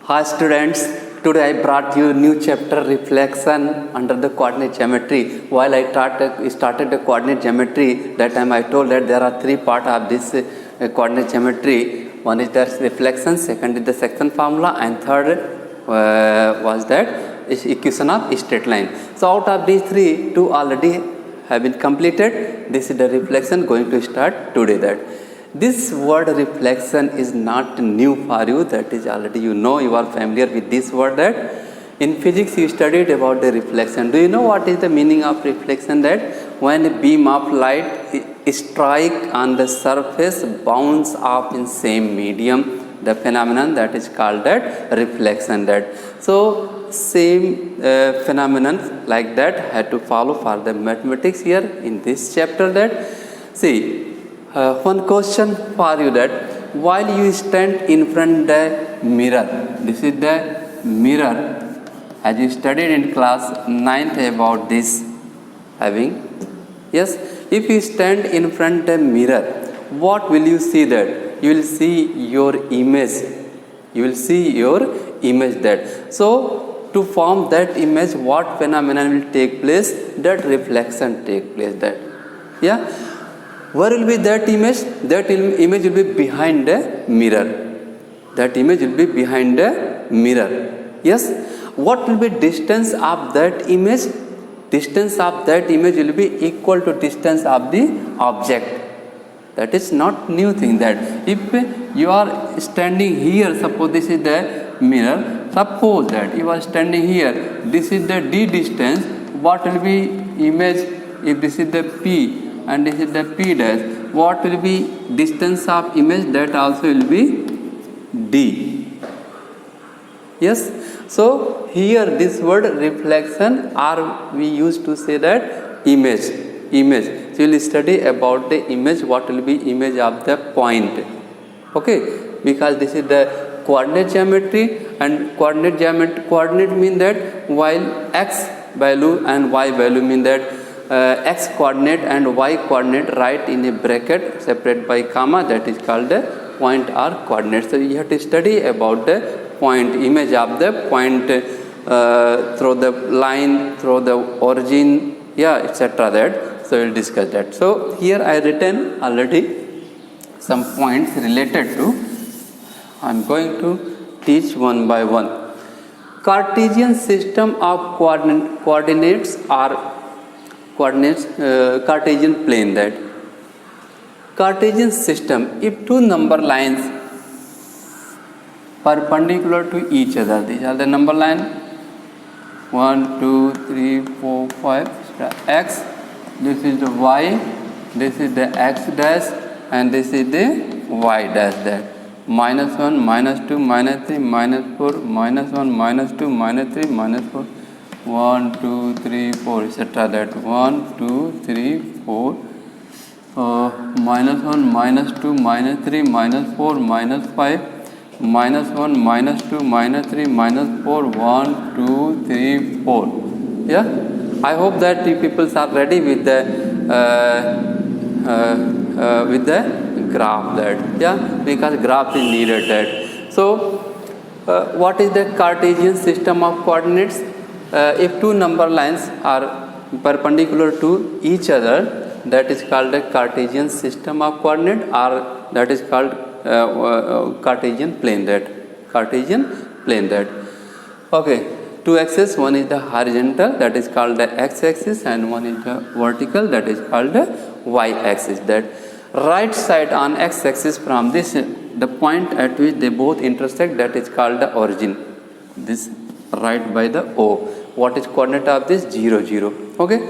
Hi students, today I brought you new chapter reflection under the coordinate geometry. While I started the coordinate geometry, that time I told that there are three parts of this coordinate geometry. One is the reflection, second is the section formula, and third was that is equation of straight line. So out of these three, two already have been completed. This is the reflection going to start today. That this word reflection is not new for you, that is already you are familiar with this word. That in physics you studied about the reflection. Do you know what is the meaning of reflection? That when a beam of light strike on the surface bounce off in same medium, the phenomenon that is called that reflection. That so same phenomenon like that had to follow for the mathematics here in this chapter. That see, one question for you, that while you stand in front the mirror, this is the mirror, as you studied in class 9th about this having, yes, if you stand in front the mirror, what will you see? That you will see your image, that. So to form that image, what phenomenon will take place? That reflection take place. That, yeah. Where will be that image? That image will be behind the mirror. That image will be behind the mirror. Yes. What will be distance of that image? Distance of that image will be equal to distance of the object. That is not new thing. That if you are standing here, suppose this is the mirror. Suppose that you are standing here. This is the d distance. What will be image if this is the p? And this is the p dash, what will be distance of image? That also will be d. Yes. So here this word reflection, or we used to say that image. So you will study about the image, what will be image of the point. Okay, because this is the coordinate geometry, and coordinate mean that while x value and y value mean that x coordinate and y coordinate write in a bracket separate by comma, that is called the point or coordinate. So you have to study about the point, image of the point through the line, through the origin, yeah, etc. That. So we will discuss that. So here I written already some points related to, I am going to teach one by one. Cartesian system of coordinates are Cartesian plane. That Cartesian system, if two number lines perpendicular to each other, these are the number line 1 2 3 4 5, x, this is the y, this is the x dash, and this is the y dash. That -1 -2 -3 -4 -1 -2 -3 -4 1 2 3 4 etc. That 1 2 3 4 -1 -2 -3 -4 -5 -1 -2 -3 -4 1 2 3 4. Yeah, I hope that you people are ready with the graph. That, yeah, because graph is needed. That so what is the Cartesian system of coordinates? If two number lines are perpendicular to each other, that is called a Cartesian system of coordinate, or that is called Cartesian plane. That Cartesian plane. That okay, two axes, one is the horizontal, that is called the x-axis, and one is the vertical, that is called the y-axis. That right side on x-axis from this, the point at which they both intersect, that is called the origin. This right by the O. What is coordinate of this? 0 0. Okay,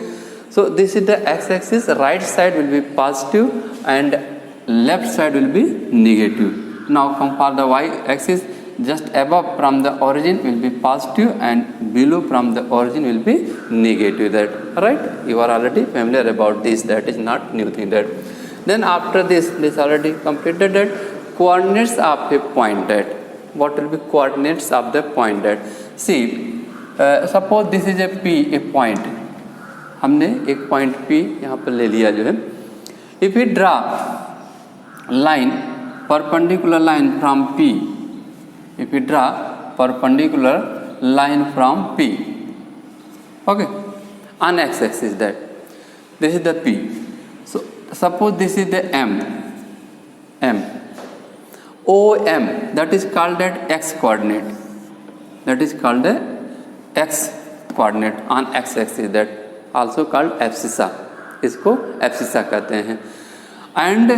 so this is the x-axis. Right side will be positive and left side will be negative. Now come for the y-axis. Just above from the origin will be positive, and below from the origin will be negative. That right? You are already familiar about this. That is not new thing. That then after this already completed. That coordinates of a point. That what will be coordinates of the point? That see, suppose this is A P, A point, हमने एक point P यहाँ पर ले लिया जो है. If you draw line, perpendicular line from P, if you draw perpendicular line from P. Okay, on x-axis that. This is the P. So suppose this is the M. OM, that is called that x coordinate. That is called the x coordinate on x-axis, that also called abscissa. इसको abscissa कहते हैं. And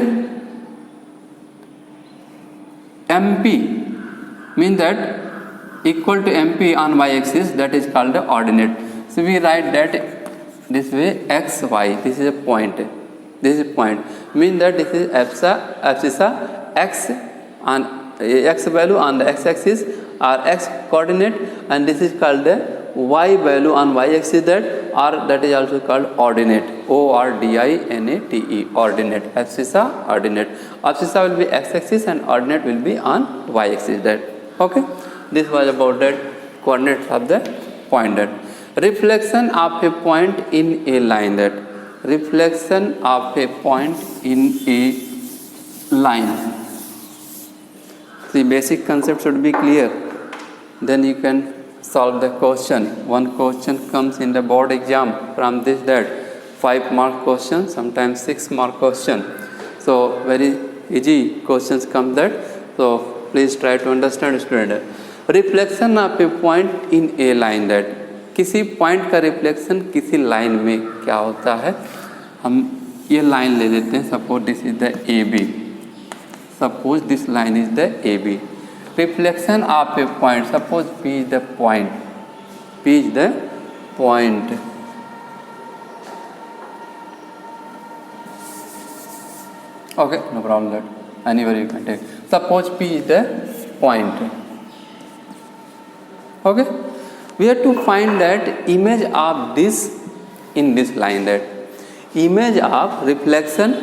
MP means that equal to MP on y-axis, that is called the ordinate. So we write that this way x, y. This is a point. This is a point. Means that this is abscissa x on x value on the x-axis or x coordinate, and this is called the y value on y-axis, that or that is also called ordinate. ORDINATE, ordinate. Abscissa, ordinate. Abscissa will be x-axis and ordinate will be on y-axis. That okay. This was about that coordinates of the point. That reflection of a point in a line. That reflection of a point in a line. The basic concept should be clear. Then you can solve the question. One question comes in the board exam from this, that 5 mark question, sometimes 6 mark question. So very easy questions come that. So please try to understand, student. Reflection of a point in a line. that किसी point का reflection किसी line में क्या होता है. हम ये line ले लेते हैं. Suppose this is the A B. Suppose this line is the A B. Reflection of a point, suppose P is the point. P is the point. Okay, no problem that. Anywhere you can take. Suppose P is the point. Okay, we have to find that image of this in this line. That image of reflection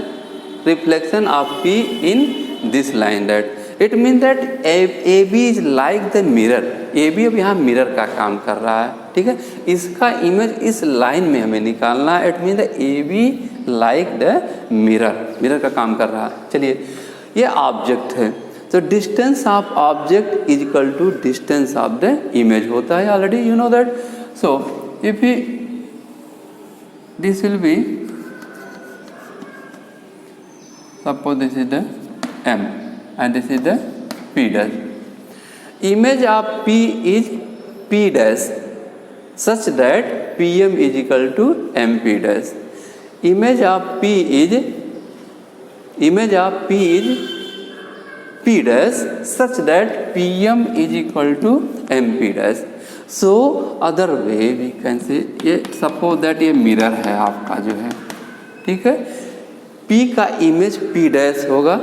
of P in this line. That it means that AB is like the mirror. AB अब यहाँ mirror का काम कर रहा है. ठीक है, इसका इमेज इस लाइन में हमें निकालना है. It mean the AB like the mirror का काम कर रहा है. चलिए, ये ऑब्जेक्ट है. तो distance of object is equal to distance of the image होता है. Already you know that. So if this will be, suppose this is the M and this is the P dash. Image of P is P dash such that PM is equal to MP dash. Image of P is P dash such that PM is equal to MP dash. So other way we can say, ये suppose that ये mirror है आपका जो है. ठीक है, P का image P dash होगा.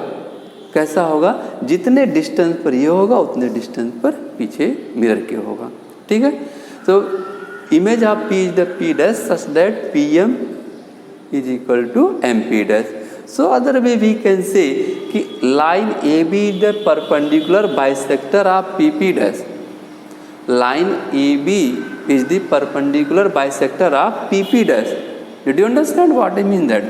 कैसा होगा? जितने डिस्टेंस पर ये होगा उतने डिस्टेंस पर पीछे मिरर के होगा. ठीक है, so image of P is the P dash such that PM is equal to MP dash. So other way we can say कि line AB is the perpendicular bisector of PP dash. Line AB is the perpendicular bisector of PP dash. Did you understand what I mean? That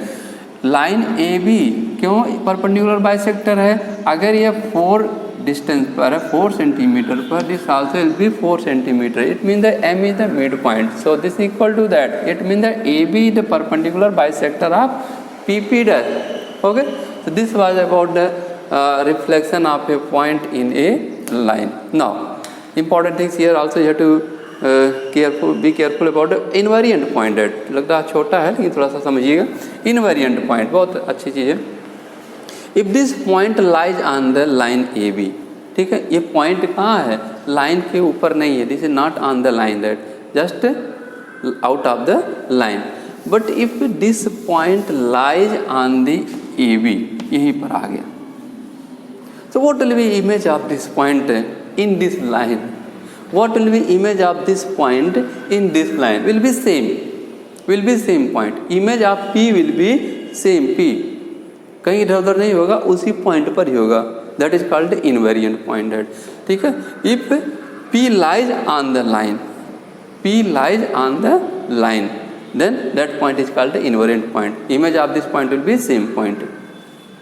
line A B क्यों perpendicular bisector है? अगर ये 4 distance पर है, 4 centimetre पर, this also will be 4 centimetre. It mean the M is the mid point. So this equal to that. It mean the A B is the perpendicular bisector of P P dash. Okay, so this was about the reflection of a point in a line. Now important things here also you have to be careful about invariant point. लगता है छोटा है लेकिन थोड़ा सा समझिएगा. Invariant point बहुत अच्छी चीज़ है. If this point lies on the line A B. ठीक है, ये पॉइंट कहाँ है? लाइन के ऊपर नहीं है. This is not on the line, that just out of the line. But if this point lies on the A B, यहीं पर आ गया. So what will be image of this point in this line? What will be image of this point in this line? Will be same point. Image of P will be same P. कहीं इधर उधर नहीं होगा, उसी point पर ही होगा. That is called invariant point. ठीक है, if P lies on the line, then that point is called the invariant point. Image of this point will be same point.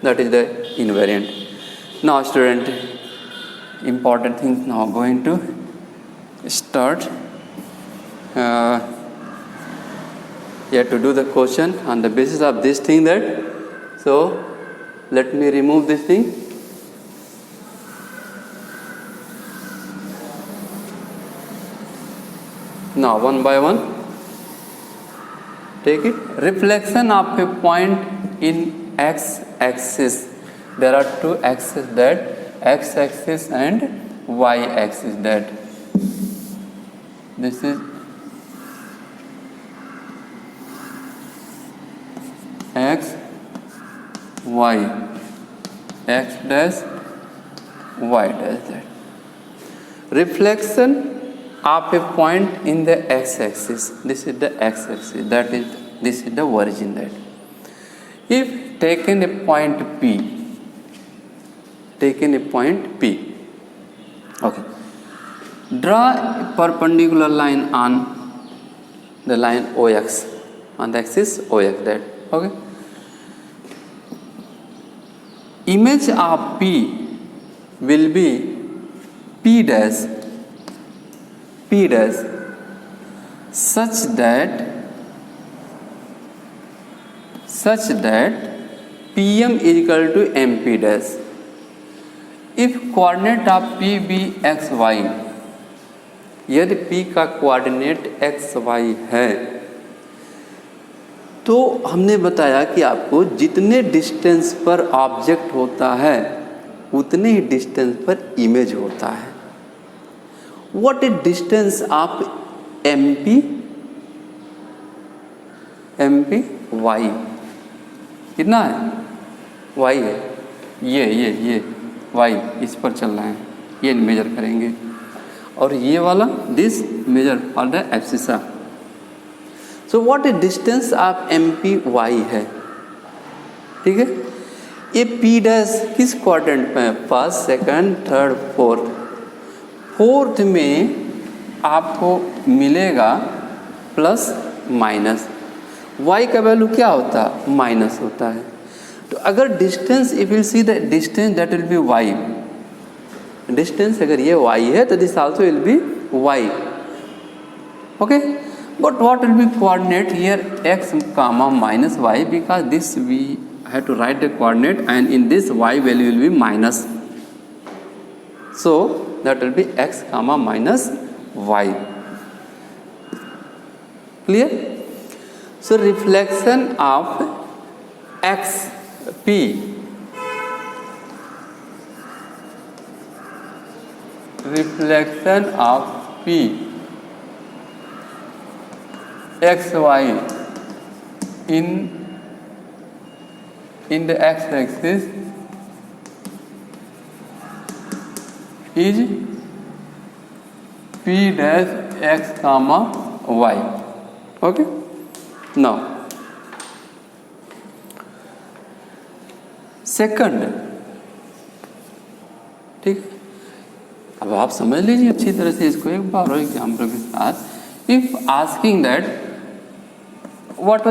That is the invariant. Now student, important things now going to start you have to do the question on the basis of this thing that. So let me remove this thing. Now one by one take it. Reflection of a point in x axis. There are two axes, that x axis and y axis. That this is x y, x dash y dash. That reflection of a point in the x axis. This is the x axis, that is, this is the origin. That if taken a point P, okay, draw a perpendicular line on the line OX, on the axis OX. That okay. Image of P will be P dash such that PM is equal to MP dash. If coordinate of P be XY, यदि P का coordinate XY है, तो हमने बताया कि आपको जितने distance पर ऑब्जेक्ट होता है उतने ही डिस्टेंस पर इमेज होता है. What is distance of MP y? कितना है? y है. ये y इस पर चल रहा है, ये मेजर करेंगे. और ये वाला this measure for the abscissa. So what is distance of MP y है. ठीक है. ये P डैश किस क्वाड्रेंट में है? First, second, third, fourth. Fourth में आपको मिलेगा प्लस माइनस. y का वैल्यू क्या होता है? माइनस होता है. तो अगर distance, if will see the distance that will be y. Distance अगर ये y है तो this also will B y. Okay. But what will B coordinate here? x comma minus y, because this we have to write the coordinate, and in this y value will be minus. So that will be x comma minus y. Clear? So reflection of x P x y in the x axis is P dash x comma y. Okay. Now second. ठीक. अब आप समझ लीजिए अच्छी तरह से इसको एक बार और एग्जाम्पल के साथ. If asking that what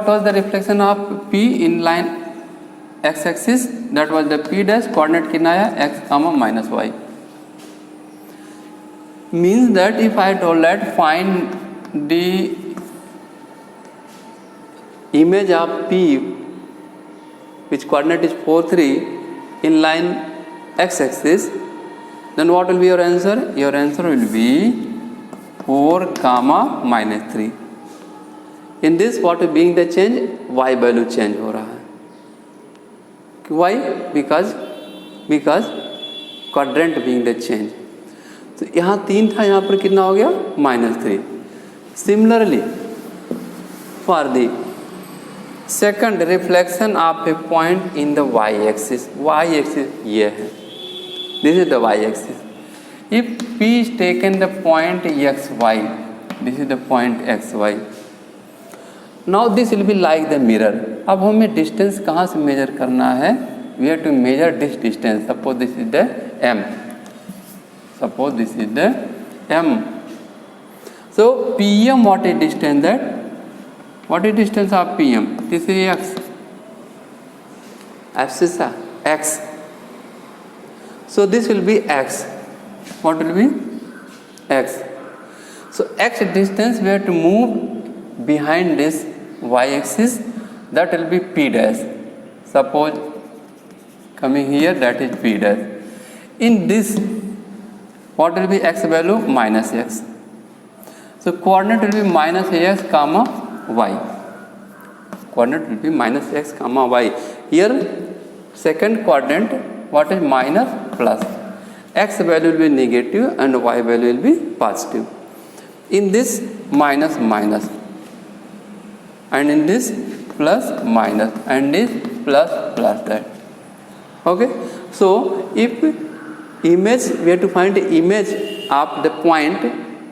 was the reflection of P in line x axis, that was the P dash. Coordinate कितना आया? x comma minus y. means that if I told that find the image of P which coordinate is 4, 3 in line x axis, then what will be your answer? Your answer will be 4 comma minus 3. In this what is being the change? Y value change हो रहा है. Why? Because quadrant being the change. तो यहाँ 3 था, यहाँ पर कितना हो गया? -3. Similarly for the second reflection of a point in the y axis. Y axis ये है. This is the y axis. If P is taken the point xy, this is the point xy. Now this will be like the mirror. अब हमें distance कहाँ से major करना है? We have to measure this distance. Suppose this is the m. Suppose this is the m. So PM, what is distance that? What is distance of PM? This is x. Abscissa x. So this will be x. What will be? x. So x distance we have to move behind this y axis, that will be p dash. Suppose coming here, that is p dash. In this, what will be x value? Minus x. So coordinate will be minus x comma y. Coordinate will be minus x comma y. Here second quadrant, what is minus plus. X value will be negative and y value will be positive. In this minus minus, and in this plus minus, and this plus plus that. Okay. So if image, we have to find the image of the point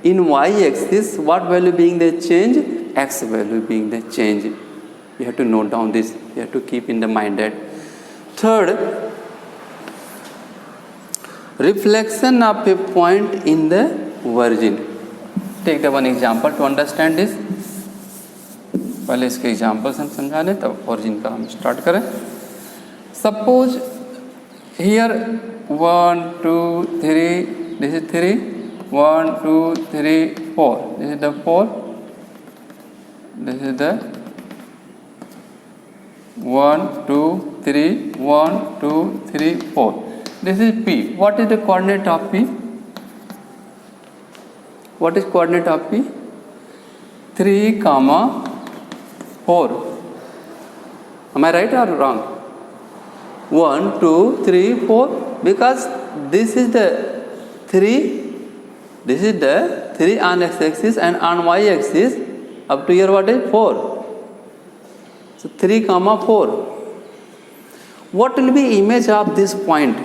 in y axis, what value being the change? X value being the change. You have to note down this. You have to keep in the mind that. Third, reflection of a point in the origin. Take the one example to understand this. पहले इसके examples हम समझा लें, तब origin का हम start करें. Suppose here 1 2 3, this is 3, 1 2 3 4, this is the 4, this is the 1 2 3, 1 2 3 4. This is P. What is the coordinate of P? What is coordinate of P? 3, 4. Am I right or wrong? 1 2 3 4, because this is the 3, this is the 3 on x axis, and on y axis up to here what is 4. So 3, 4. What will be image of this point?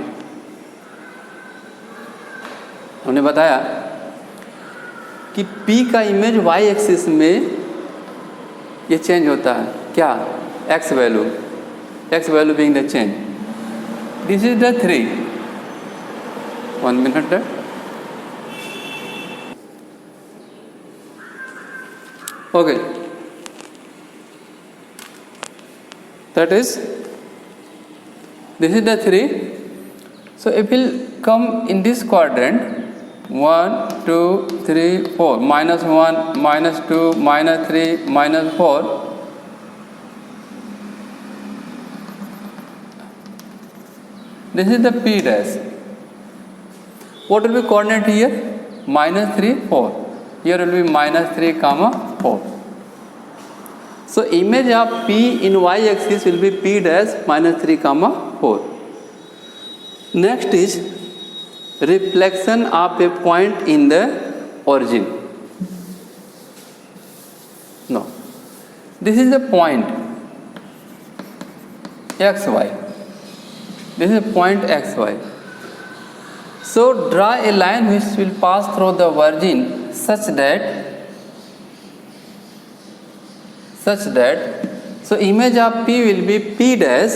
हमने बताया कि P का image y axis में ये change होता है. क्या? x value being the change. This is the 3. 1 minute. Okay. That is, this is the 3. So if we'll come in this quadrant, 1 2 3 4, minus 1 minus 2 minus 3 minus 4. This is the P dash. What will be coordinate here? Minus 3 4. Here will be minus 3 4. So image of P in y axis will be P dash minus 3 4. Next is reflection of a point in the origin. No, this is the point xy. This is a point xy. So draw a line which will pass through the origin such that so image of P will be P dash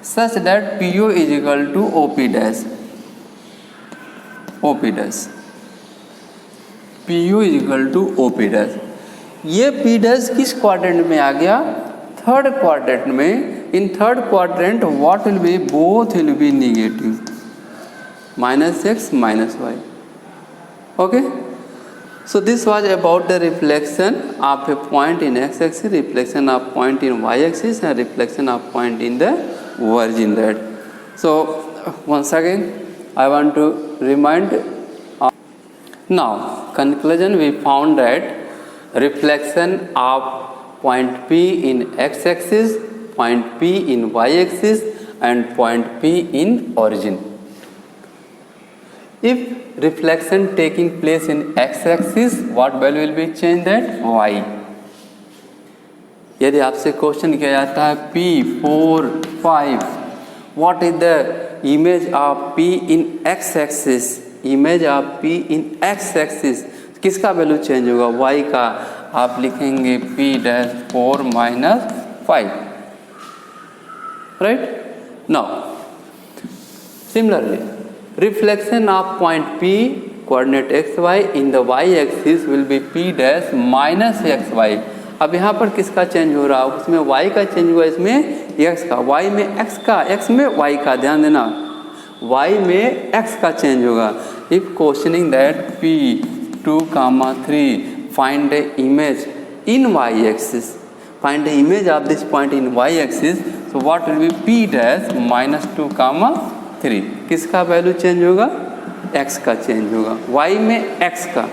such that PO is equal to OP dash. OP dash. PO is equal to OP dash. ये P dash किस quadrant में आ गया? Third quadrant में. In third quadrant what will be? Both will be negative. Minus x minus y. Okay. So this was about the reflection of a point in x-axis, reflection of point in y-axis, and reflection of point in the origin. That. So once again, I want to remind. Now conclusion, we found that reflection of point P in x-axis, point P in y-axis, and point P in origin. If reflection taking place in x-axis, what value will be changed? That y. यदि आपसे question किया जाता है P 4 5, what is the image of P in x-axis? Image of P in x-axis किसका value change होगा? y का. आप लिखेंगे P dash 4 minus 5. Right? Now, similarly, reflection of point P, coordinate xy, in the y-axis will be P dash minus xy. अब यहाँ पर किसका change हो रहा है? उसमें y का चेंज हुआ, इसमें x का. y में x का, x में y का. ध्यान देना, y में x का चेंज होगा। If questioning that p2, 3 find the image in y axis, find the image of this point in y axis, so what will B p dash -2, 3, किसका value change होगा? x का change होगा, y में x का,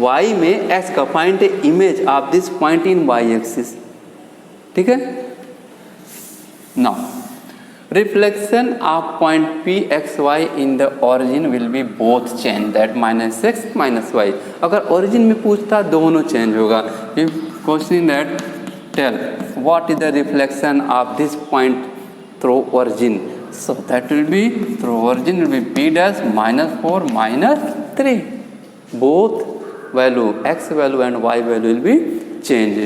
y में x का, find the image of this point in y axis. ठीक है। Now reflection of point p x y in the origin will be both change, that -x -y। अगर origin में पूछता दोनों चेंज होगा। If question that tell what is the reflection of this point through origin, so that will be through origin will be p dash -4 -3, both value x value and y value will be change।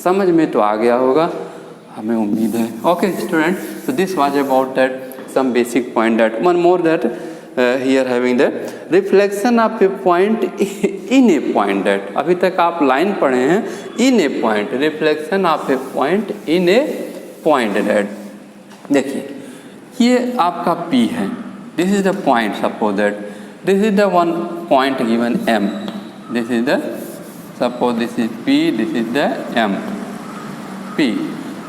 समझ में तो आ गया होगा, हमें उम्मीद है। Okay student, so this was about that some basic point, that one more that here having the reflection of a point in a point, that अभी तक आप लाइन पढ़े हैं in a point, reflection of a point in a point, that देखिए ये आपका P है, this is the point, suppose that this is the one point given M, this is the, suppose this is P, this is the M, P,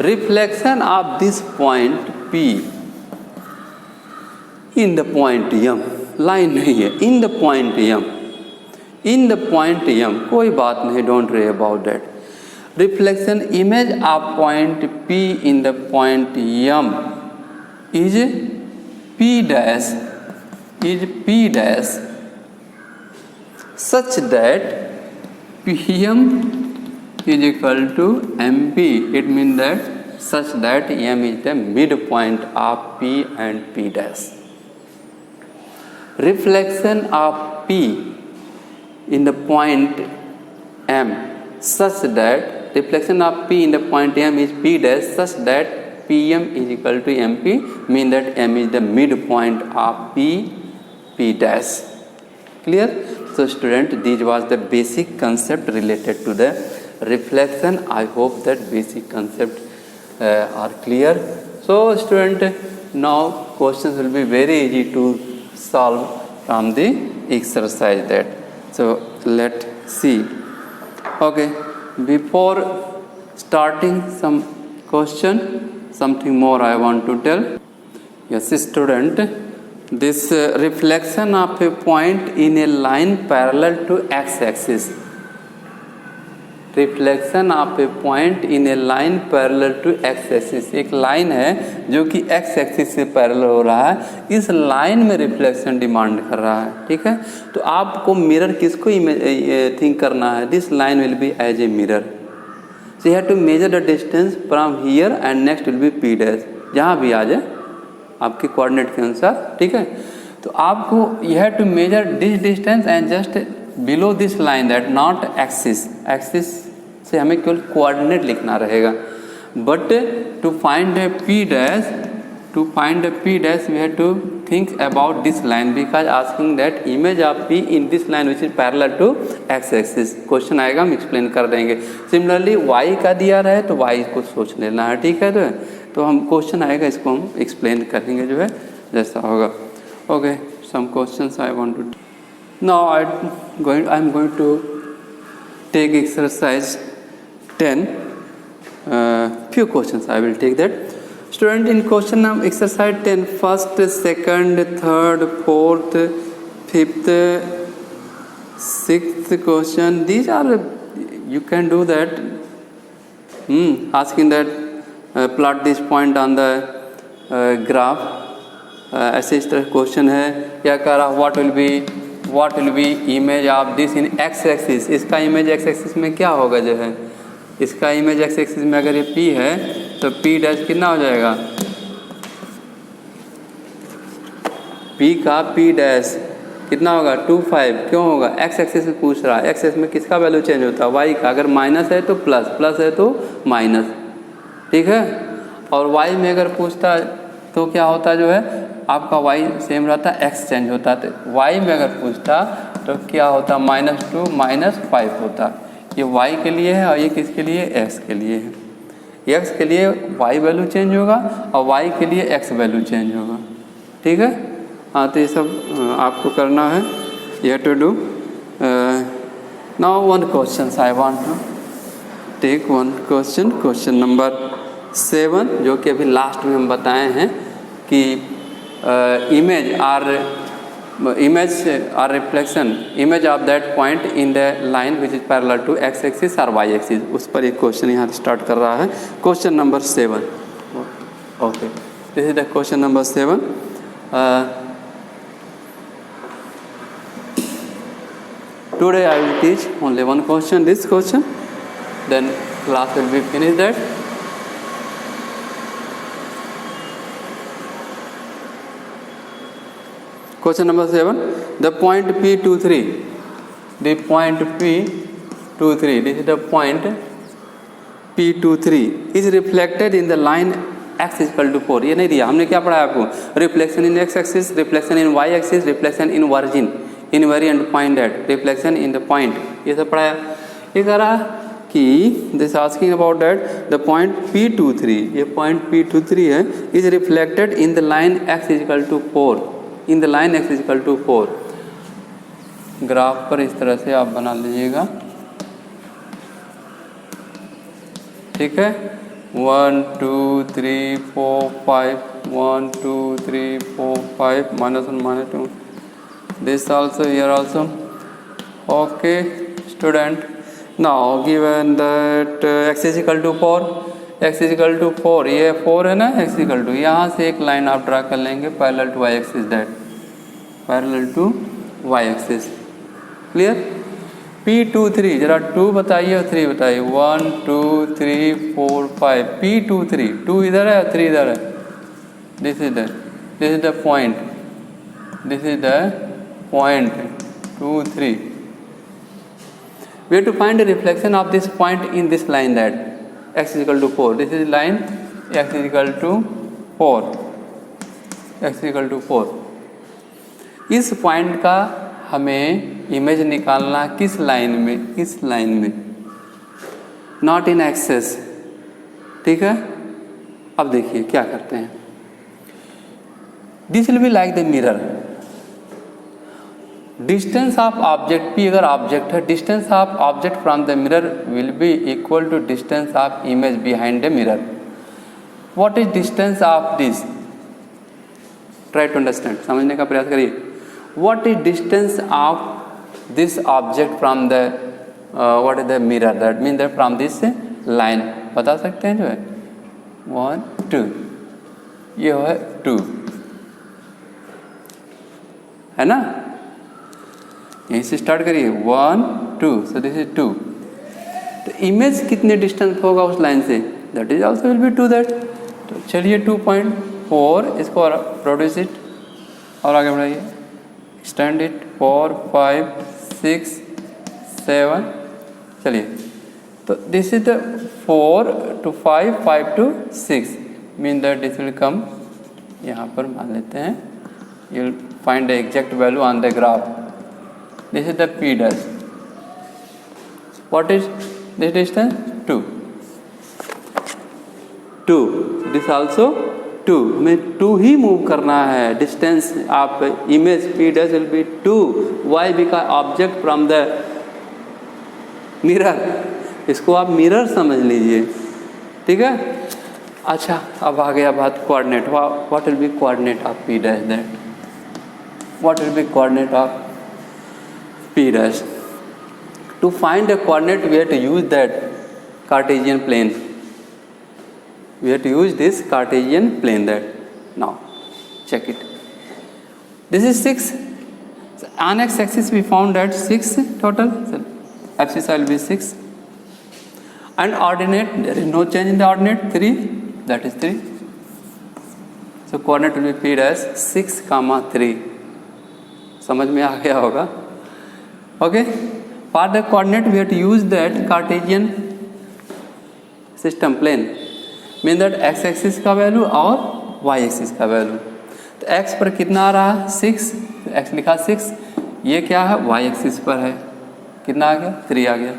reflection of this point P in the point M, line नहीं है, इन the point M, in the point M, कोई बात नहीं, don't worry about that. Reflection image of point P in the point M is p dash such that pm is equal to mp, it means that such that m is the midpoint of p and p dash। reflection of p in the point m such that reflection of p in the point m is p dash such that pm is equal to mp, mean that m is the midpoint of p dash। clear? So student, this was the basic concept related to the reflection. I hope that basic concept are clear. So student, now questions will be very easy to solve from the exercise that, so let's see। okay, before starting some question, something more I want to tell। yes student, this reflection of a point in a line parallel to x axis, reflection of a point in a line parallel to x axis, एक लाइन है जो कि x axis से parallel हो रहा है, इस लाइन में रिफ्लेक्शन डिमांड कर रहा है। ठीक है, तो आपको मिरर किसको थिंक करना है, this line will be as a mirror, so you have to measure the distance from here and next will be P dash, जहाँ भी आ जाए आपके कोऑर्डिनेट के अनुसार। ठीक है, तो आपको you have to measure this distance and just below this line, that not axis, axis से हमें केवल कोऑर्डिनेट लिखना रहेगा। But to find the P dash, to find the P dash we have to think about this line, because asking that image of P in this line which is parallel to x axis. Question आएगा, हम explain कर देंगे। Similarly Y का दिया रहे तो Y को सोच लेना है। ठीक है, तो हम क्वेश्चन आएगा, इसको हम एक्सप्लेन करेंगे जो है जैसा होगा। Okay, some questions I want to, now I am going to take exercise 10, few questions I will take that. Student, in question now exercise 10, first, second, third, fourth, fifth, sixth question, these are, you can do that, asking that plot this point on the graph, ऐसे इस तरह question है। क्या कह रहा, what will be image of this in x axis, इसका image x axis में क्या होगा जो है, इसका इमेज x एक्सिस में अगर ये P है तो P डैश कितना हो जाएगा, P का P डैश कितना होगा 25, क्यों होगा, x एक्सिस में पूछ रहा है, x एक्सिस में किसका वैल्यू चेंज होता है, y का, अगर माइनस है तो प्लस, प्लस है तो माइनस। ठीक है, और y में अगर पूछता तो क्या होता जो है आपका y सेम रहता, x चेंज होता, तो y में अगर पूछता तो क्या होता, -2 -5 होता। ये y के लिए है और ये किसके लिए, x के लिए है। x के लिए y वैल्यू चेंज होगा और y के लिए x वैल्यू चेंज होगा। ठीक है, हाँ तो ये सब आपको करना है, you have to do. Now one question I want to take one question, question number 7, जो कि अभी लास्ट में हम बताए हैं कि image or reflection image of that point in the line which is parallel to x axis or y axis, उस पर एक क्वेश्चन यहाँ स्टार्ट कर रहा है। Question number 7, okay, this is the question number 7। Today I will teach only one question, this question, then class will be finished that. Question number 7, the point P23, the point P23, this is the point P23 is reflected in the line x is equal to 4। ये नहीं दिया, हमने क्या पढ़ा है आपको, reflection in x axis, reflection in y axis, reflection in origin invariant point at, reflection in the point, ये सब पढ़ाया। ये कह रहा कि this asking about that the point P23, ये पॉइंट P23 है, is reflected in the line x is equal to 4, in the line x is equal to 4। Graph पर इस तरह से आप बना लीजिएगा, ठीक है, 1 2 3 4 5, 1 2 3 4 5, -1 -2, this also, here also, okay student। now given that x is equal to 4, x is equal to 4, ये 4 है ना, x is equal to, यहाँ से एक लाइन आप ड्रा कर लेंगे parallel to y axis, that parallel to y axis, clear. P23 जरा 2 बताइए और 3 बताइए, 1 2 3 4 5, P23, 2 इधर है और 3 इधर है, this is the point, this is the point 2 3, we have to find the reflection of this point in this line that x is equal to 4, this is line x is equal to 4, x is equal to 4। इस point का हमें image निकालना किस line में, इस line में, not in excess, ठीक है। अब देखिए क्या करते हैं, this will be like the mirror, distance of object P अगर ऑब्जेक्ट है, distance of object from the mirror will be equal to distance of image behind the mirror. What is distance of this, try to understand, समझने का प्रयास करिए। What is distance of this object from the what is the mirror, that mean that from this line, बता सकते हैं जो है 1 2, ये है 2, है ना, यहीं से स्टार्ट करिए 1 2, सो दिस इज 2, तो इमेज कितने डिस्टेंस होगा उस लाइन से, that is also will be 2 that. तो चलिए 2.4, इसको प्रोड्यूस इट और आगे बढ़ाइए, एक्सटेंड इट 4 5 6 7, चलिए, तो this is the 4 to 5 5 to 6, mean that this will come, यहाँ पर मान लेते हैं, you will find the exact value on the graph, this is the P dash, what is this distance, 2 2, this also 2, हमें 2 ही move करना है, distance आप image P dash will be 2, why, because object from the mirror, इसको आप mirror समझ लीजिए, ठीक है। अच्छा, अब आ गया बात coordinate, what will B coordinate of P dash, that what will B coordinate of P dash। To find the coordinate we have to use that Cartesian plane, we have to use this Cartesian plane, that now check it, this is 6, so on x axis we found that 6 total, so axis will be 6, and ordinate there is no change in the ordinate, 3, that is 3, so coordinate will be P dash 6, 3, समझ में आ गया होगा, okay। For the coordinate we have to use that Cartesian system plane, mean that x axis का value और y axis का value, तो x पर कितना आ रहा है 6, तो x लिखा 6, ये क्या है y axis पर है, कितना आ गया 3 आ गया,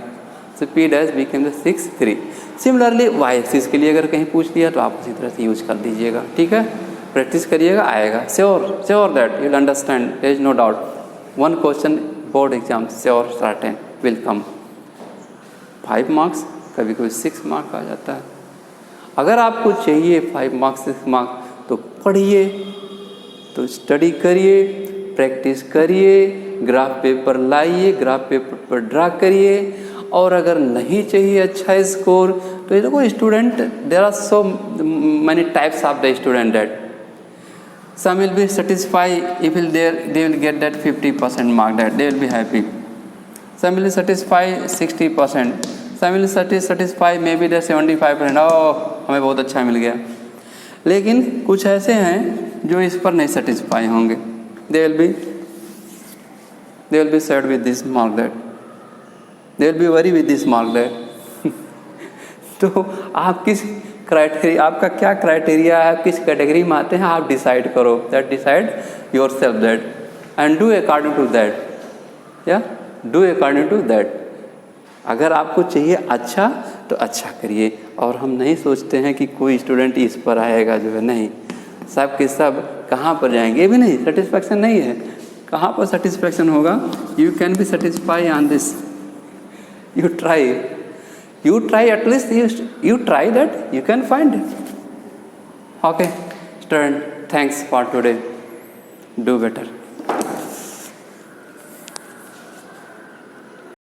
so P dash became the 6 3। Similarly y axis के लिए अगर कहीं पूछ दिया तो आप उसी तरह से यूज कर दीजिएगा, ठीक है। प्रैक्टिस करिएगा, आएगा, sure that you will understand, there is no doubt. One question board exam sure certain will come. 5 marks, कभी कभी 6 मार्क्स आ जाता है. अगर आपको चाहिए 5 मार्क्स 6 मार्क्स तो पढ़िए, तो स्टडी करिए, प्रैक्टिस करिए, ग्राफ पेपर लाइए, ग्राफ पेपर पर ड्रा करिए. और अगर नहीं चाहिए अच्छा स्कोर तो ये देखो student, there are so many types of the student that some will be satisfied if they will get that 50% mark, that they will be happy. Some will satisfy 60%, some will satisfy maybe that 75%, हमें बहुत अच्छा मिल गया. लेकिन कुछ ऐसे हैं जो इस पर नहीं सेटिस्फाई होंगे. they will be sad with this mark, that they will be worried with this mark, that तो आप किस क्राइटेरिया, आपका क्या क्राइटेरिया है, किस कैटेगरी में आते हैं, आप डिसाइड करो. That decide yourself that and do according to that. या डू अकॉर्डिंग टू दैट. अगर आपको चाहिए अच्छा तो अच्छा करिए. और हम नहीं सोचते हैं कि कोई स्टूडेंट इस पर आएगा, जो है नहीं, सब के सब कहाँ पर जाएंगे, ये भी नहीं, सेटिस्फैक्शन नहीं है. कहाँ पर सेटिस्फैक्शन होगा? You can be satisfy on this. You try, at least you try that, you can find it. Okay, student, thanks for today. Do better.